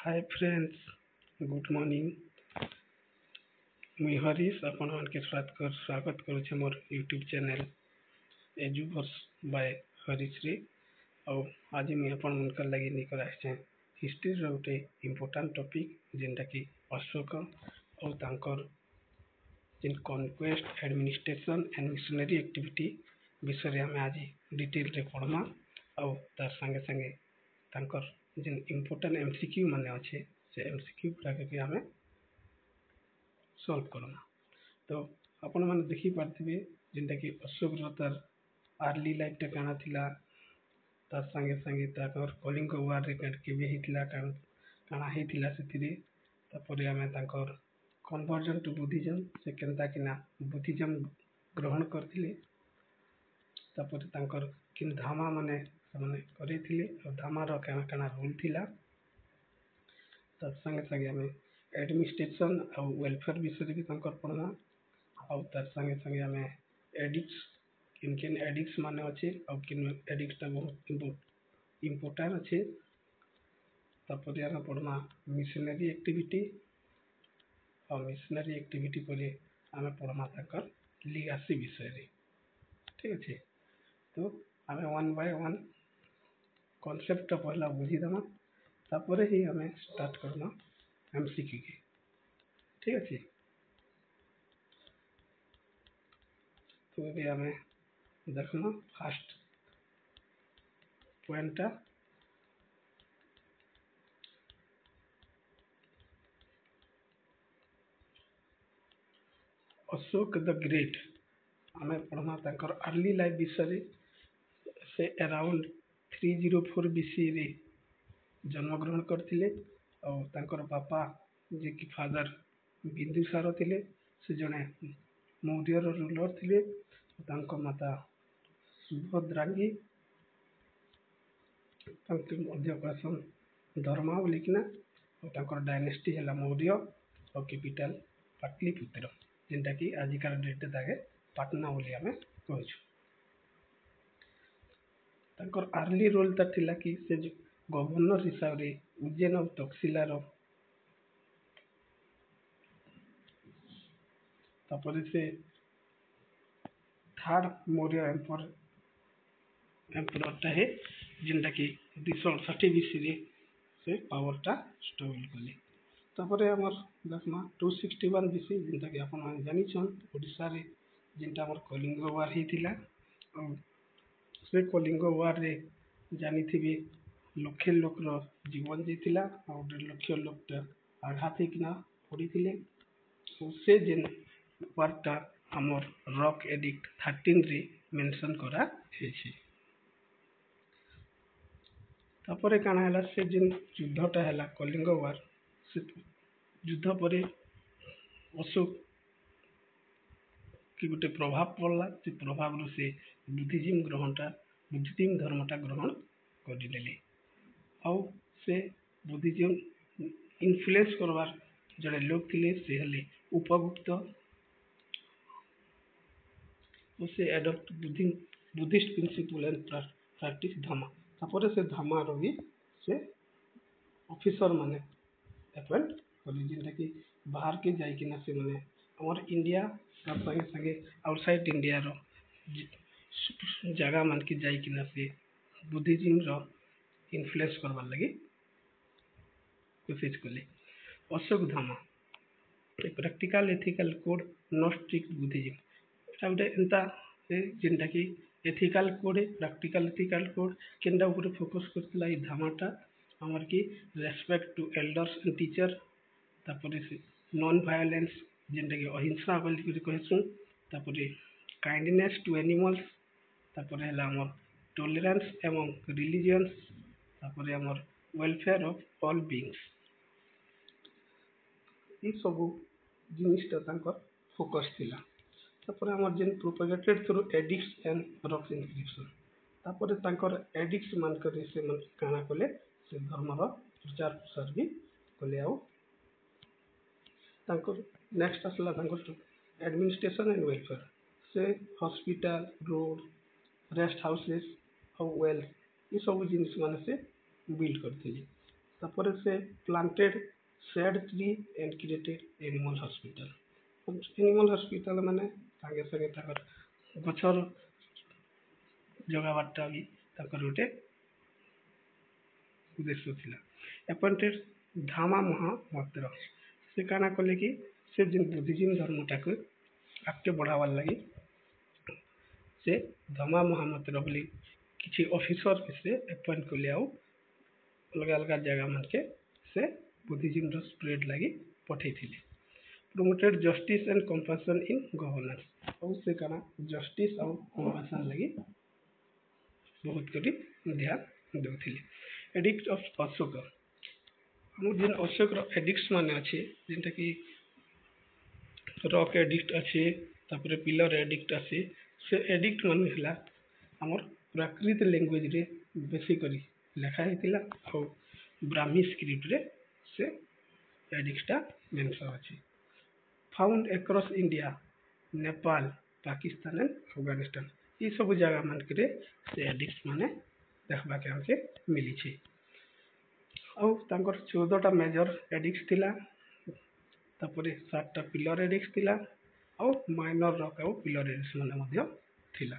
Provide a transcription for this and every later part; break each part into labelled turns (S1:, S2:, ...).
S1: Hi friends, good morning. मुई हरीश आपण मानके स्वागत करुचे मोर यूट्यूब चैनल एजुवर्स बाय हरीश रे। और आज मुई आपण मानकर लगी निकर आछे हिस्ट्री रो गोटे इम्पोर्टेंट टॉपिक जेनटा कि अशोक और तांकर जिन conquest administration and missionary activity विषय आम आज डिटेल रे पढ़मा और तार संगे संगे तांकर जिन इम्पोर्टेंट एमसीक्यू माने अच्छे से एमसीक्यू गुड़ाक भी आम सॉल्व करमा। तो आपण मैंने देखी पार्थिबे जेनटा कि अशोक तार अर्ली लाइफ काना थिला, तार संगे संगे ताकर कलिंग वार रे केबे हितला काना हितला सेतिरे, तापरे आमे ताकर कन्वर्जन टू बुद्धिज्म से केनता किना बुद्धिज्म ग्रहण करथिले, तापरे तांकर किन धामा माने सने करेथिले और धामा रो काना काना रूल थिला। तार संगे संगे आमे एडमिनिस्ट्रेशन और वेलफेयर विषय भी तांकर पढ़ना और तार संगे संगे आमे एडिक्ट्स किन किन एडिक्ट्स माने अच्छे और किन एडिक्ट्स बहुत इम्पोर्टेंट अच्छे। तापरे आमे पढ़ना मिशनरी एक्टिविटी और मिशनरी एक्टिविटी पर आमे पढ़मा ताकर लीगासी विषय रे। ठीक अच्छे, तो आमे वन बाय वन कॉन्सेप्ट पहला बुझीदमा, तापरे ही आमे स्टार्ट करना एमसीक्यू के। ठीक अच्छे, तो ये आमे देखना फास्ट पॉइंटा अशोक द ग्रेट आमे पढ़ना तांकर अर्ली लाइफ विषय से अराउंड 304 बीसी रे जन्म ग्रहण करथिले और तांकर बापा जे कि फादर बिंदुसार थिले से जने मौर्य रूलर थिले। तांको माता सुभद्रांगी तांके मध्य कहसन धर्मा बोलिकिना और तांकर डायनेस्टी हैला मौर्य और कैपिटल पाटलिपुत्र जेनटा कि आजिकार डेट ताके पाटना बोली आमे कहछु। तांकर अर्ली रोल ता थिला कि से गवर्नर हिसाब रे उज्जैन और तक्षशिला रो, तापरे से थर्ड मौर्य एम्परर ता है जेनटा कि 268 बीसी रे से पावर टा स्टेबल कले। तापरे हमर देखमा 261 बीसी जेनटा कि आपन माने जानि छन ओडिसा रे जेनटा हमर कलिंग वार हिथिला और से कलिंग वार रे जानि थिबे लक्ष लोक रो जीवन जेतिला और 1.5 लाख लोक आघात हिकना पड़िथिले। से जेन वार्ता हमर रॉक एडिक्ट 13 रे मेंशन करा हेछि। तापरे काना हैला से जेन युद्धटा हैला कलिंग वार से युद्ध पर अशोक कि गोटे प्रभाव पड़ला, से प्रभाव रो से बुद्धिज्म धर्मटा ग्रहण करदेले और से बुद्धिज्म इन्फ्लुएंस करवार जड़े लोग थिले से हेले उपगुप्त और से adopt Buddhist principle and practice dhamma. तापरे से धामा रो भी से ऑफिसर माने अपॉइंट करी जेनटा कि बाहर के जाई कि ना से माने हमर इंडिया का संगे संगे आउटसाइड इंडिया रो जगह मान के जाई कि ना से बुद्धिज्म रो इन्फ्लुएंस करबार लगी कोशिश कले। Ashoka Dhamma practical ethical code not strict Buddhism एटा गोटे एंता जेनटा कि ethical code practical ethical code केनटा ऊपर फोकस करथिला ई धामाटा हमर की respect to elders and teacher, तापरे से नॉन वायलेंस जेनटा कि अहिंसा बोली कहसु, तापरे काइंडनेस टू एनिमल्स, तापरे हैला हमर टॉलरेंस एमंग रिलीजियंस, तापरे हमर वेलफेयर ऑफ ऑल बीइंग्स। ई सब जिनिसटा तांकर फोकस थिला। तापरे हमर जेन propagated through edicts and rock inscription, तापरे तांकर एडिक्ट्स मान करे से मन काना कले से धर्मर प्रचार प्रसार भी कले। आउ तांकर नेक्स्ट आसला तांकर एडमिनिस्ट्रेशन एंड वेलफेयर से हॉस्पिटल रोड रेस्ट हाउसेस और वेल्थ ये सब जिनिस माने से बिल्ड करथिले। तापर से planted said tree and created animal hospital. Animal hospital माने संगे संगे ताकर गछर जगाबारटा भी ताकर गोटे उद्देश्य थिला। अपॉइंटेड धामा महापात्र से काना कले कि से जिन बुद्धिज्म धर्मटाକୁ आगे बढ़ावार लगी से धमा महापात्र बोली किसी ऑफिसर से अपॉइंट कले आउ अलग अलग जगह मानके से बुद्धिज्म स्प्रेड लगी पठे थिले। Promoted justice and compassion in governance और से काना जस्टिस और कंपैशन लगी बहुत करी ध्यान देउथिले। एडिक्ट ऑफ अशोक हम जिन अशोक रो एडिक्ट्स माने अछि जेंटा कि रॉक एडिक्ट अच्छे तापर पिलर एडिक्ट अच्छे से एडिक्ट मान है आमर प्राकृत लैंग्वेज रे बेसी करी लिखा होता और ब्राह्मी स्क्रिप्ट रे से एडिक्टा मेंशन अच्छे। Found across India Nepal Pakistan and Afghanistan ये सब जगह मान के से एडिक्ट माने देखबा के हमके मिली छे। और तांकर 14टा मेजर एडिक्ट थिला तापर 7टा पिलर एडिक्ट थिला और माइनर रॉक और पिलर एडिक्ट माने मध्य थिला।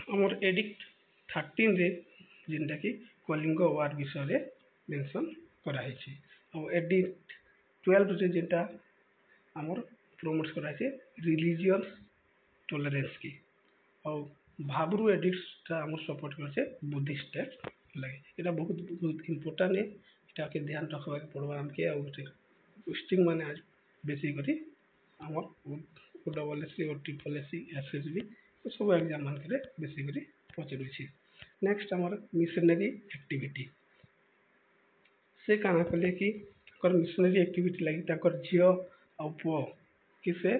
S1: हमर एडिक्ट 13 रे जिनटा कि कलिंग वार विषय रे मेंशन करा है छी और एडिक्ट 12 रे जेंटा हमर प्रमोट करा है रिलीजियस टॉलरेंस की और भाबरू एडिक्ट हमर सपोर्ट करछे बुद्धिस्ट टेक्स्ट लगे एटा बहुत बहुत इंपोर्टेंट है एटा के ध्यान रखबा के पड़बा हमके और पोस्टिंग माने आज बेसी करी हमर ओडब्ल्यूएससी और ट्रिपलएससी एसएसबी सब एग्जाम मान के बेसी करी पचरू छी। नेक्स्ट हमर मिशनरी एक्टिविटी से काना कले कि कर मिशनरी एक्टिविटी लगी ताकर झियो और पुओ कि से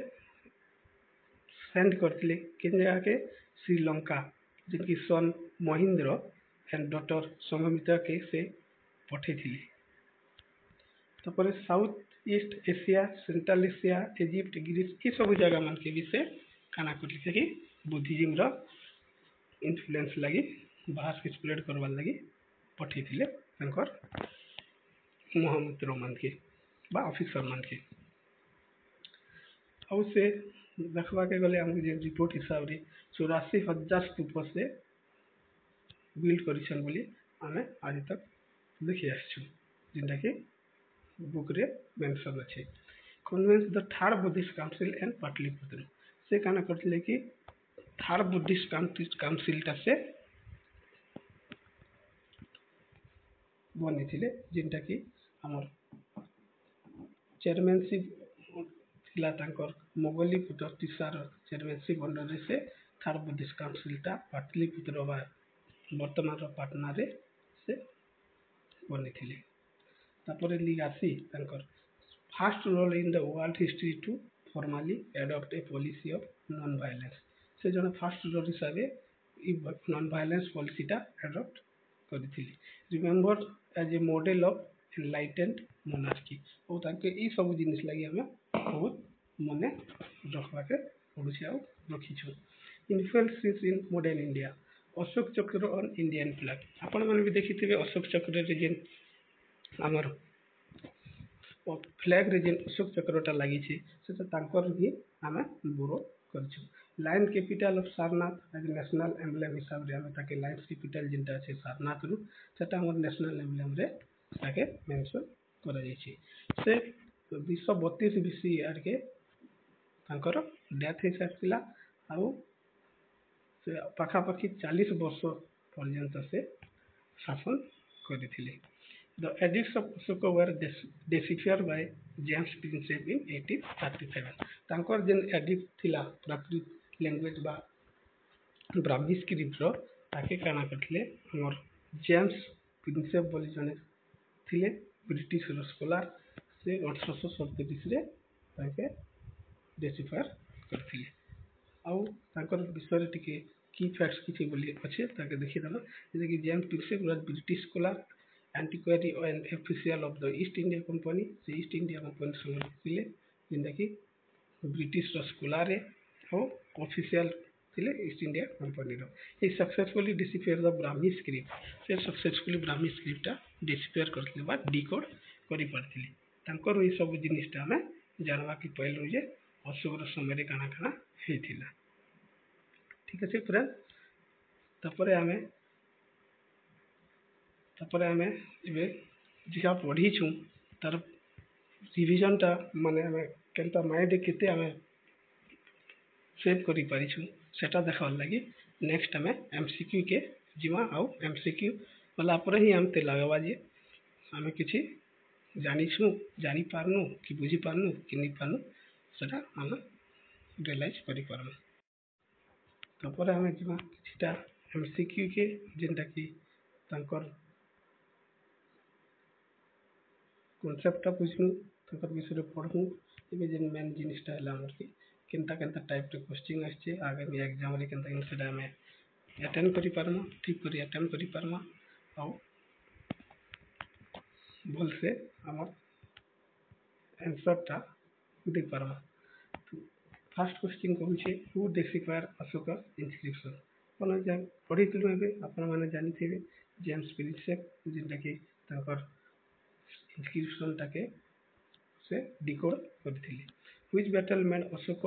S1: सेंड करथिले किन जगह के श्रीलंका जिनकी son Mahendra and daughter Sanghamitra के से पठे थिले। तापर Southeast Asia Central Asia Egypt Greece ये सब जगह मान के भी से काना करथिले कि बुद्धिज्म रो इन्फ्लुएंस लगी बाहर के स्प्रेड करवार लगी पठे थिले तांकर महामित्र मान के बा ऑफिसर मान के। और से देखबा के गले हम जे रिपोर्ट हिसाब रे 84,000 स्तूप से बिल्ड करिसन बोली हमें आज तक देखि आछू जिनटा कि बुक रे मेंशन अछि। Convince the third Buddhist council and Pataliputra से काना करथिले कि थर्ड बुद्धिस्ट काउंसिल ता से बनी थिले जिनटा कि हमर चेयरमैनशिप थिला तांकर मोगलीपुत्र तिसार चेयरमैनशिप अंडर रे से थर्ड बुद्धिस्ट काउंसिल ता पाटलिपुत्र बा वर्तमान रो पाटना रे से बनी थिले। तापर लिगासी तांकर first role in the world history to formally adopt a policy of non violence से जने फर्स्ट रोल हिसाबे इ नॉन वायलेंस पॉलिसी ता एडॉप्ट करथिले। Remember as a model of enlightened monarchy और ताके ई सब जिनिस लागि हमें बहुत मने रखबा के पड़ुछि आ रखिछु। Influences in modern India Ashoka Chakra on Indian flag आपण माने भी देखिथिबे अशोक चक्र रे जेन हमर फ्लैग रे जेन अशोक चक्रटा लगी छे से तांकर भी हमें बोरो करछु। Lion capital of Sarnath as national emblem हिसाब रे हमें ताके लायन कैपिटल जेनटा छे सारनाथ रु सेटा हमर नेशनल एम्ब्लेम रे ताके मेंशन करा जाय छे। से 232 बीसी आर के तांकर डेथ हे सारथिला आ से पाखापाखि 40 वर्ष पर्यंत से शासन करथिले। The edicts of Ashoka were deciphered by James Prinsep in 1837 तांकर जेन एडिक्ट थिला प्राकृत लैंग्वेज बा ब्राह्मी स्क्रिप्ट रो ताके काना करथिले हमर जेम्स प्रिंसेप बोली जने थिले ब्रिटिश स्कॉलर से 1837 रे ताके डेसिफायर करथिले। आउ तांकर विषय टिके की फैक्ट्स किछि बोली अछि ताके देखि दबा जे कि James Prinsep was British scholar antiquary and official of the East India Company से ईस्ट इंडिया कंपनी संग थिले जिंदा कि ब्रिटिश स्कॉलर है और ऑफिशियल ଥିଲେ ଇଷ୍ଟ ଇଣ୍ଡିଆ କମ୍ପାନୀର। ହି ସକ୍ସେସଫୁଲି ଡିସିପିୟର ଦ ବ୍ରାହ୍ମୀ ସ୍କ୍ରିପ୍ଟ, ସେ ସକ୍ସେସଫୁଲି ବ୍ରାହ୍ମୀ ସ୍କ୍ରିପ୍ଟଟା ଡିସିପିୟର କରିଥିଲେ ବା ଡିକୋଡ୍ କରିପାରିଥିଲେ। ତାଙ୍କର ଏଇ ସବୁ ଜିନିଷଟା ଆମେ ଜାଣିବାକେ ପାଇଲୁ ଯେ ଅଶୋକର ସମୟରେ କାଣା କାଣା ହେଇଥିଲା। ଠିକ୍ ଅଛି ଫ୍ରେଣ୍ଡ, ତାପରେ ଆମେ ଏବେ ଯାହା ପଢ଼ିଛୁଁ ତାର ରିଭିଜନଟା ମାନେ ଆମେ କେନ୍ତା ମାଇଣ୍ଡରେ କେତେ ଆମେ ସେଭ୍ କରିପାରିଛୁ ସେଟା ଦେଖବାର୍ ଲାଗି ନେକ୍ସଟ ଆମେ MCQ କେ ଯିମା। ଆଉ MCQ ଗଲା ପରେ ହିଁ ଆମତେ ଲାଗ୍ବା ଯେ ଆମେ କିଛି ଜାଣିଛୁଁ, ଜାଣିପାରନୁ କି ବୁଝିପାରନୁ କି ନେଇପାରନୁ, ସେଟା ଆମେ ରିୟଲାଇଜ୍ କରିପାରମୁ। ତାପରେ ଆମେ ଯିମା କିଛିଟା MCQ କେ, ଯେନ୍ଟାକି ତାଙ୍କର କନସେପ୍ଟଟା ବୁଝମୁ, ତାଙ୍କର ବିଷୟରେ ପଢ଼ମୁ। ଏବେ ଯେନ୍ ମେନ୍ ଜିନିଷଟା ହେଲା ଆମର କି କେନ୍ତା କେନ୍ତା ଟାଇପ୍ର କ୍ୱେଶ୍ଚିନ୍ ଆସିଛେ, ଆଗାମୀ ଏକ୍ଜାମ୍ରେ କେନ୍ତା କେନ୍ତା ସେଟା ଆମେ ଆଟେଣ୍ଡ କରିପାରମା, ଠିକ୍ କରି ଆଟେଣ୍ଡ କରିପାରମା ଆଉ ଭଲସେ ଆମର ଆନ୍ସରଟା ଦେଇପାରମା। ଫାର୍ଷ୍ଟ କ୍ୱେଶ୍ଚିନ୍ କହୁଛେ ହୁ ଡେସିଫାୟାର ଅଶୋକ ଇନସ୍କ୍ରିପସନ୍। ଆପଣ ପଢ଼ିଥିଲୁ ଏବେ, ଆପଣମାନେ ଜାଣିଥିବେ ଜେମ୍ସ ପ୍ରିନ୍ସେପ ଯେନ୍ଟାକି ତାଙ୍କର ଇନସ୍କ୍ରିପସନଟାକେ ସେ ଡିକୋଡ୍ କରିଥିଲେ। Which battle made Ashoka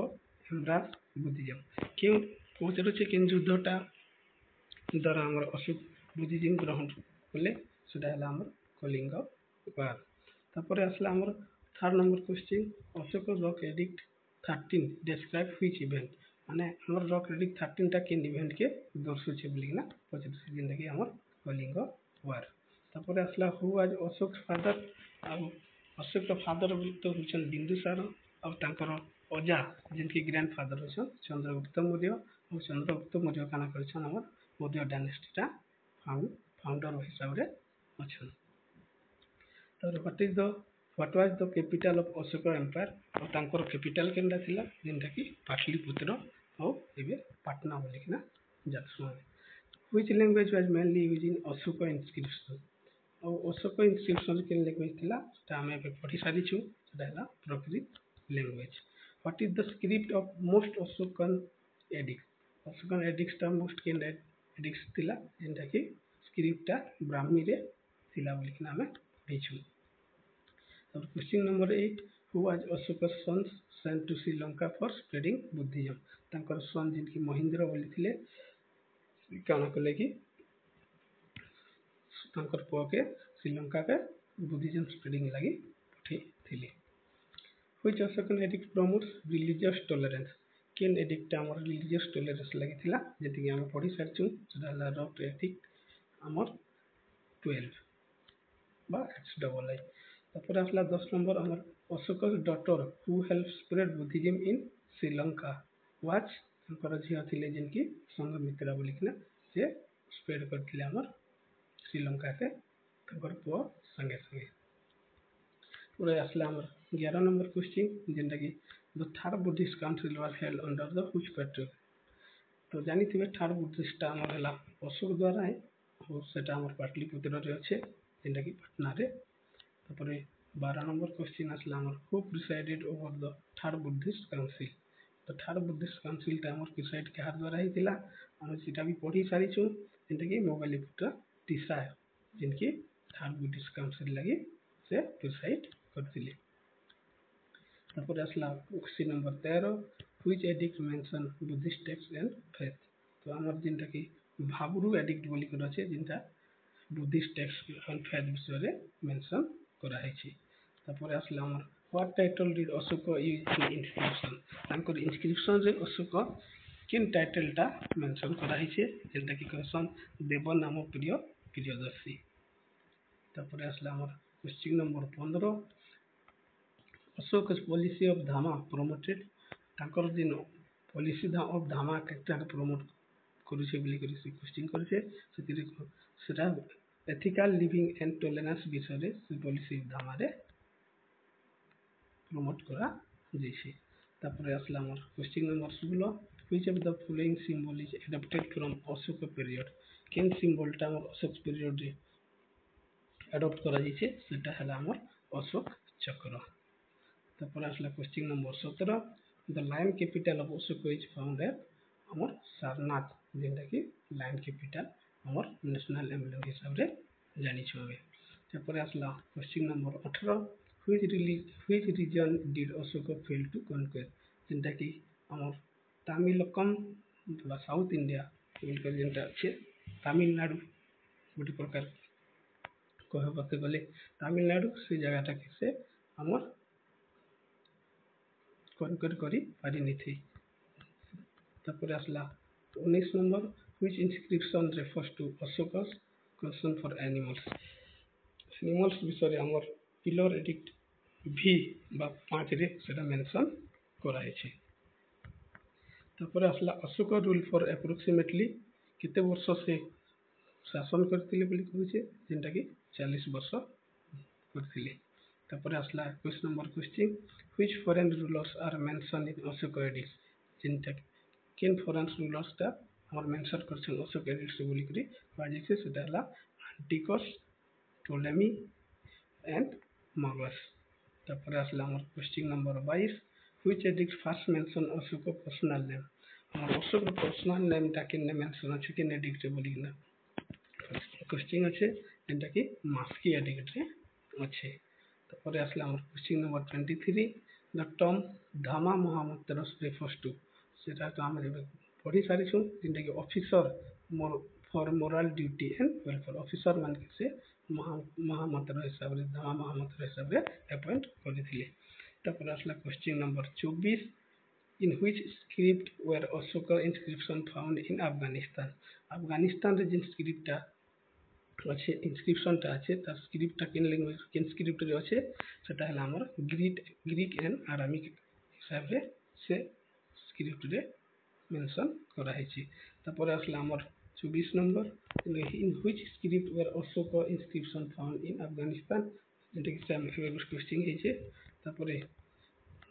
S1: embrace Buddhism, କେଉଁ ପଚାରୁଛେ କେଉଁ ଯୁଦ୍ଧଟା ଦ୍ୱାରା ଆମର ଅଶୋକ ବୁଦ୍ଧିଜମ୍ ଗ୍ରହଣ କଲେ, ସେଟା ହେଲା ଆମର କଳିଙ୍ଗ ୱାର୍। ତାପରେ ଆସିଲା ଆମର third number question Ashok rock edict 13 describe which event, ମାନେ ଆମର ରକ୍ ଏଡିକ୍ଟ 13ଟା କେନ୍ ଇଭେଣ୍ଟକେ ଦର୍ଶୁଛେ ବୋଲିକିନା ପଚାରୁଛେ, ଯେନ୍ଟାକି ଆମର କଳିଙ୍ଗ ୱାର୍। ତାପରେ ଆସିଲା ହୁ ୱାଜ୍ ଅଶୋକ ଫାଦର, ଆଉ ଅଶୋକର ଫାଦର ବୋଲି ତ ହଉଛନ୍ ବିନ୍ଦୁସାର, ଆଉ ତାଙ୍କର ଅଜା ଯେନ୍କି ଗ୍ରାଣ୍ଡ ଫାଦର ଅଛନ୍ ଚନ୍ଦ୍ରଗୁପ୍ତ ମୌର୍ଯ୍ୟ। ଆଉ ଚନ୍ଦ୍ରଗୁପ୍ତ ମୌର୍ଯ୍ୟ କାଣା କରିଛନ୍ ଆମର ମୌର୍ଯ୍ୟ ଡାଇନେଷ୍ଟିଟା ଫାଉଣ୍ଡର ହିସାବରେ ଅଛନ୍। ତାପରେ what was the capital of Ashok empire, ଆଉ ତାଙ୍କର କ୍ୟାପିଟାଲ କେନ୍ଟା ଥିଲା, ଯେନ୍ଟାକି ପାଟଲିପୁତ୍ର ଆଉ ଏବେ ପାଟନା ବୋଲିକିନା ଜାଣିଛୁ ଆମେ। Which language was mainly use in Ashoka inscription, ଆଉ ଅଶୋକ ଇନସ୍କ୍ରିପସନ୍ କେନ୍ ଲାଙ୍ଗୁଏଜ ଥିଲା ସେଟା ଆମେ ଏବେ ପଢ଼ି ସାରିଛୁ, ସେଟା ହେଲା Prakrit language. What is the script of most Ashokan edict, Ashokan ଏଡିକ୍ଟଟା ମୋଷ୍ଟ କେନ୍ ଏଡିକ୍ଟ ଥିଲା, ଯେନ୍ଟାକି ସ୍କ୍ରିପ୍ଟଟା ବ୍ରାହ୍ମୀରେ ଥିଲା ବୋଲିକିନା ଆମେ ପଢ଼ିଛୁ। ତାପରେ question number 8 who was Ashoka's sons sent to Sri Lanka for spreading Buddhism, ତାଙ୍କର ସନ୍ ଯେନ୍କି ମହେନ୍ଦ୍ର ବୋଲି ଥିଲେ, କାଣା କଲେ କି ତାଙ୍କର ପୁଅକେ ଶ୍ରୀଲଙ୍କାକେ ବୁଦ୍ଧିଜମ୍ ସ୍ପ୍ରେଡିଂ ଲାଗି ପଠେଇଥିଲେ। ହୁଇଚ୍ ଅଶୋକନ ଏଡିକ୍ଟ ପ୍ରମୋଟ୍ସ ରିଲିଜିୟସ୍ ଟଲରେନ୍ସ, କେନ୍ ଏଡିକ୍ଟଟା ଆମର ରିଲିଜିୟସ୍ ଟଲରେନ୍ସ ଲାଗିଥିଲା, ଯେତିକି ଆମେ ପଢ଼ି ସାରିଛୁ, ସେଟା ହେଲା ରକ୍ ଏଡିକ୍ଟ ଆମର 12 ବା XII। ତାପରେ ଆସିଲା 10 ନମ୍ବର ଆମର Ashoka's daughter who help spread Buddhism in Sri Lanka watch, ତାଙ୍କର ଝିଅ ଥିଲେ ଯେନ୍କି ସଂଘମିତ୍ରା ବୋଲିକିନା ସେ ସ୍ପ୍ରେଡ୍ କରିଥିଲେ ଆମର ଶ୍ରୀଲଙ୍କାକେ ତାଙ୍କର ପୁଅ ସାଙ୍ଗେ ସାଙ୍ଗେ। ପୁରା ଆସିଲା ଆମର 11 ନମ୍ବର କ୍ୱେଶ୍ଚିନ୍, ଯେନ୍ଟାକି the third Buddhist council was held under the which patriot, ତ ଜାଣିଥିବେ ଥାର୍ଡ ବୁଦ୍ଧିଷ୍ଟଟା ଆମର ହେଲା ଅଶୋକ ଦ୍ୱାରା, ଆଉ ସେଟା ଆମର ପାଟଲିପୁତ୍ରରେ ଅଛେ, ଯେନ୍ଟାକି ପାଟନାରେ। ତାପରେ 12 ନମ୍ବର କ୍ୱେଶ୍ଚିନ୍ ଆସିଲା ଆମର who presided over the third Buddhist council, ତ ଥାର୍ଡ ବୁଦ୍ଧିଷ୍ଟ କାଉନସିଲ୍ଟା ଆମର ପ୍ରିସାଇଡ୍ କାହାର ଦ୍ୱାରା ହେଇଥିଲା, ଆମେ ସେଟା ବି ପଢ଼ି ସାରିଛୁ, ଯେନ୍ଟାକି ମୋଗାଲିପୁତ୍ର ତିସା, ଯେନ୍କି ଥାର୍ଡ ବୁଦ୍ଧିଷ୍ଟ କାଉନସିଲ୍ ଲାଗି ସେ ପ୍ରିସାଇଡ୍ କରିଥିଲେ। ତାପରେ ଆସିଲା question number 13 which edict mention Buddhist text and faith, ତ ଆମର ଯେନ୍ଟାକି ଭାବରୁ ଏଡିକ୍ଟ ବୋଲିକରି ଅଛେ, ଯେନ୍ଟା ବୁଦ୍ଧିଷ୍ଟ ଟେକ୍ସଟ ଆଣ୍ଡ ଫେଥ୍ ବିଷୟରେ ମେନସନ୍ କରାହେଇଛି। ତାପରେ ଆସିଲା ଆମର what title did Ashoka use in inscription, ତାଙ୍କର ଇନସ୍କ୍ରିପସନରେ ଅଶୋକ କେନ୍ ଟାଇଟଲଟା ମେନସନ୍ କରାହେଇଛେ, ଯେନ୍ଟାକି କହିସନ୍ ଦେବ ନାମ ପ୍ରିୟ ପ୍ରିୟଦର୍ଶୀ। ତାପରେ ଆସିଲା ଆମର question number 15 ଅଶୋକ's policy of Dhama ପ୍ରମୋଟେଡ୍, ତାଙ୍କର ଯେନ୍ ପଲିସି ଅଫ୍ ଧାମା କେନ୍ତାକେ ପ୍ରମୋଟ କରୁଛେ ବୋଲିକରି ସେ କ୍ୱେଶ୍ଚିନ୍ କରିଛେ, ସେଥିରେ ସେଟା ଏଥିକାଲ ଲିଭିଂ ଏଣ୍ଡ ଟଲରେନ୍ସ ବିଷୟରେ ସେ ପଲିସି ଧାମାରେ ପ୍ରମୋଟ କରାଯାଇଛି। ତାପରେ ଆସିଲା ଆମର question number 16 which of the following symbol is adapted from Ashoka period, କେନ୍ ସିମ୍ବଲଟା ଆମର ଅଶୋକ ପିରିୟଡ଼ରେ ଆଡପ୍ଟ କରାଯାଇଛି, ସେଟା ହେଲା ଆମର ଅଶୋକ ଚକ୍ର। ତାପରେ ଆସିଲା question number 17 the lion capital of Ashoka is found at आमर सारनाथ जेनटा कि लैंड कैपिटल आमर नेशनल एम्ब्लेम हिसाब रे जानिछु हमें तापर आसला question number 18 which reason did Ashoka fail to conquer जेनटा कि आमर तमिलकम बा साउथ इंडिया बोलकर जेनटा अच्छे तमिलनाडु गोटे प्रकार कहबाके गले तमिलनाडु से जगहटा के से आमर कनक्वेर करी पारि निथि तापर आसला 19 number which inscription refers to Ashoka's concern for animals विषय रे हमर पिलर एडिक्ट भी बा 5 रे सेटा मेंशन करा छै तापर आसला अशोक रूल फॉर अप्रोक्सीमेटली केते वर्ष से शासन करथिले बोली कहूचे जेनटा कि 40 वर्ष करथिले तापर आसला 21 number question which foreign rulers are mention in Ashoka edicts जेनटा केन फॉरेन रूलर्स ता हमर मेंशन करछन अशोक एडिक्ट्स बोली करी बाजे से सेटा हला एंटिकस टोलेमी एंड मगस तापर आसला हमर question number 22 which addict first mention Ashok personal name हमर अशोक पर्सनल नेम ता केन मेंशन अछि केन एडिक्ट बोली ना क्वेश्चन अच्छे जेनटा कि मास्की एडिक्ट रे अच्छे तापर आसला हमर क्वेश्चन नंबर 23 द टर्म धामा महामंत्र रेफर्स टू सेटा तो हम पढ़ी सारी छु जेनटा कि officer for moral duty and welfare officer मान के से महामंत्र हिसाब रे धामा महामंत्र हिसाब रे अपॉइंट करथिले तापर आसला question number 24 in which script were Ashoka inscription found in Afghanistan रे जिन स्क्रिप्ट अच्छे इंस्क्रिप्शन टा अच्छे तार स्क्रिप्ट टा केन लैंग्वेज केन स्क्रिप्ट रे अच्छे सेटा हला हमर ग्रीक एंड आरामिक हिसाब रे से स्क्रिप्ट रे मेंशन करा है तापर आसला हमर 24 number in which script were Ashoka inscription found in Afghanistan जेटा कि सेम क्वेश्चन है छे तापर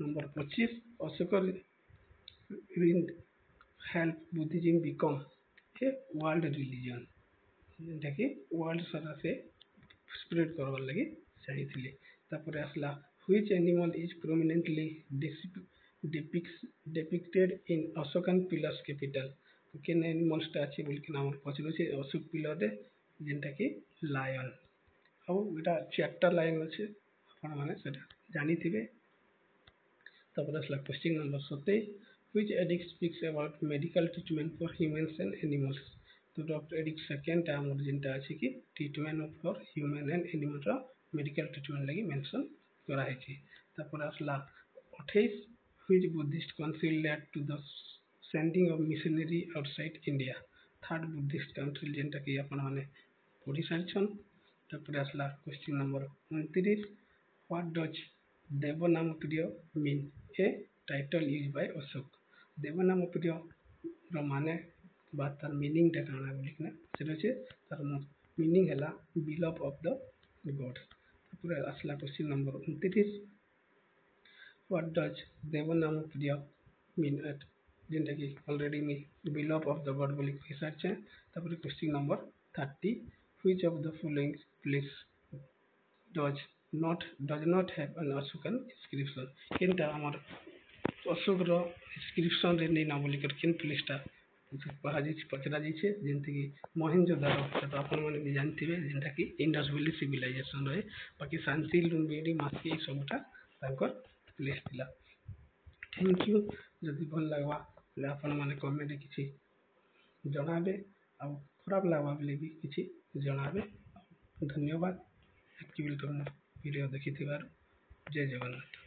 S1: number 25 Ashoka help Buddhism become a world religion जेनटा कि वर्ल्ड सारा से स्प्रेड करबार लगी चाहिए तापर आसला which animal is prominently depicted in Ashokan pillars capital केन एनिमल्स टा अछि बोल के नाम पछरो छै अशोक पिलर रे जेनटा कि लायन अब एटा चैप्टर लाइन अछि अपन माने सेटा जानि थिबे तापर आसला question number 27 which edict speaks about medical treatment for humans and animals तो डॉक्टर एडिक्ट सेकंड टाइम जेनटा अछि कि treatment for human and animal रा मेडिकल ट्रीटमेंट लगी मेंशन करा है छी तापर आसला 28 which buddhist council led to the sending of missionary outside india third Buddhist council जेनटा कि अपन माने पढ़ी सारिछन तापर आसला question number 29 what does Devanampriya mean a title used by Ashoka Devanampriya रो माने बात तार मीनिंग टा काना बोली ना सेटा छै तार मीनिंग हला बिलव ऑफ द गॉड पूरा असला question number 29 what does Devanampriya mean at जेनटा कि ऑलरेडी मी बिलव ऑफ द गॉड बोली रिसर्च है तापर question number 30 which of the following place does not have an Ashokan inscription केनटा हमर अशोक रो इंस्क्रिप्शन रे नै ना बोली कर केन प्लेस टा पचरा जाइए जेनते कि मोहेंजोदारो तो अपन मैंने भी जानते जेनटा कि इंडस वैली सिविलाइजेशन रहे बाकी शांति लुम्बिनी मास्की सबटा तांकर प्लेस थिला थैंक यू जदि भल लागवा ले अपन माने कमेंट किछि जणाबे आ खराब लागवा बोले भी किछि जणाबे धन्यवाद एक्टिविटी वीडियो देखिथिबार जय जगन्नाथ।